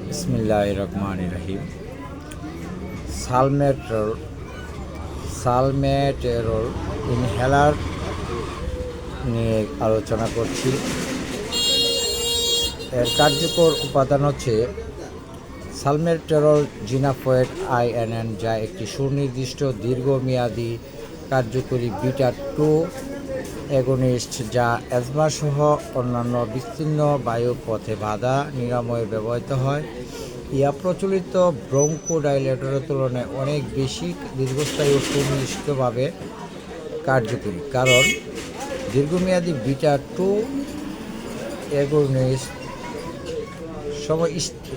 বিসমিল্লাহির রহমানির রহিম। সালমেটেরল ইনহেলার নিয়ে আলোচনা করছি। এর কার্যকর উপাদান হচ্ছে সালমেটেরল জিনাফয়েট INN, যা একটি সুনির্দিষ্ট দীর্ঘমেয়াদী কার্যকরী বিটা-2 অ্যাগনিস্ট, যা অ্যাজমা সহ অন্যান্য বিস্তীর্ণ বায়ুপথে বাধা নিরাময়ে ব্যবহৃত হয়। ইহা প্রচলিত ব্রঙ্কোডাইলেটরের তুলনায় অনেক বেশি দীর্ঘস্থায়ী ও সুনির্দিষ্টভাবে কার্যকরী, কারণ দীর্ঘমেয়াদী বিটা-2 অ্যাগনিস্ট সময়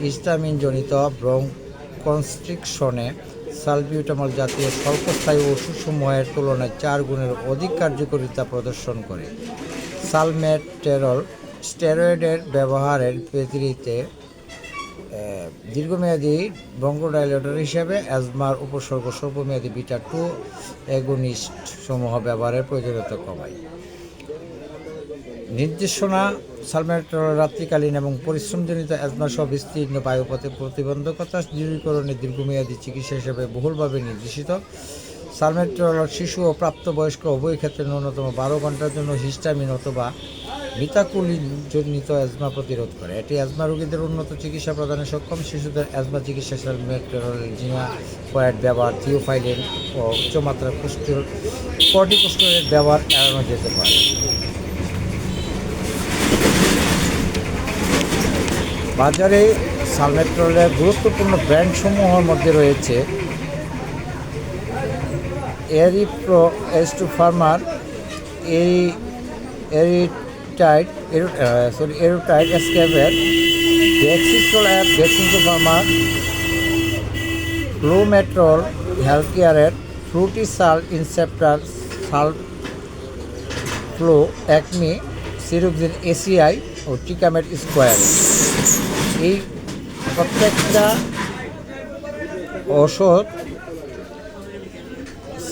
হিস্টামিনজনিত ব্রঙ্ককনস্ট্রিকশনে সালবিউটামল জাতীয় স্বল্পস্থায়ী ওষুধসমূহের তুলনায় 4 গুণের অধিক কার্যকারিতা প্রদর্শন করে। সালমেটেরল স্টেরয়েডের ব্যবহারের ব্যতিরিক্তে দীর্ঘমেয়াদী ব্রঙ্কোডাইলেটর হিসেবে অ্যাজমার উপসর্গ স্বল্পমেয়াদী বিটা-2 অ্যাগনিস্ট সমূহ ব্যবহারের প্রয়োজনীয়তা কমায়। নির্দেশনা: সালমেটেরল রাত্রিকালীন এবং পরিশ্রমজনিত অ্যাজমা সহ বিস্তীর্ণ বায়ুপথে প্রতিবন্ধকতা দূরীকরণে দীর্ঘমেয়াদী চিকিৎসা হিসেবে বহুলভাবে নির্দেশিত। সালমেটেরল শিশু ও প্রাপ্তবয়স্ক উভয় ক্ষেত্রে ন্যূনতম 12 ঘন্টার জন্য হিস্টামিন অথবা মিথাকুলিনজনিত অ্যাজমা প্রতিরোধ করে। এটি অ্যাজমা রোগীদের উন্নত চিকিৎসা প্রদানে সক্ষম। শিশুদের অ্যাজমা চিকিৎসা সালমেটেরল জিনাফয়েট ব্যবহার, থিওফাইলিন ও উচ্চমাত্রার কর্টিকোস্টেরয়েড ব্যবহার এড়ানো যেতে পারে। বাজারে সালমেটেরলের গুরুত্বপূর্ণ ব্র্যান্ডসমূহের মধ্যে রয়েছে এরিপ্রো, ফার্মার, এরোটাইড, এসকেভের, ডেক্সিট্রোল অ্যাপ, ফার্মার, ফ্লুমেট্রল হেলথকেয়ারের, ফ্রুটিসাল, ইনসেপ্টার, সালফ্লো, অ্যাকমি, সিরুক্সিন ACI ও টিকামেট স্কোয়ার। এই প্রত্যেকটা ওষুধ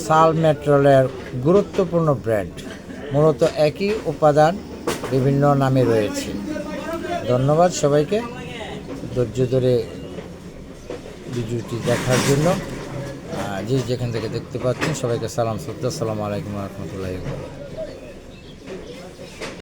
সালমেটেরলের গুরুত্বপূর্ণ ব্র্যান্ড। মূলত একই উপাদান বিভিন্ন নামে রয়েছে। ধন্যবাদ সবাইকে ধৈর্য ধরে ভিডিওটি দেখার জন্য। যে যেখান থেকে দেখতে পাচ্ছেন সবাইকে সালাম শ্রদ্ধা। আসসালামু আলাইকুম ওয়া রাহমাতুল্লাহি ওয়া বারাকাতুহু।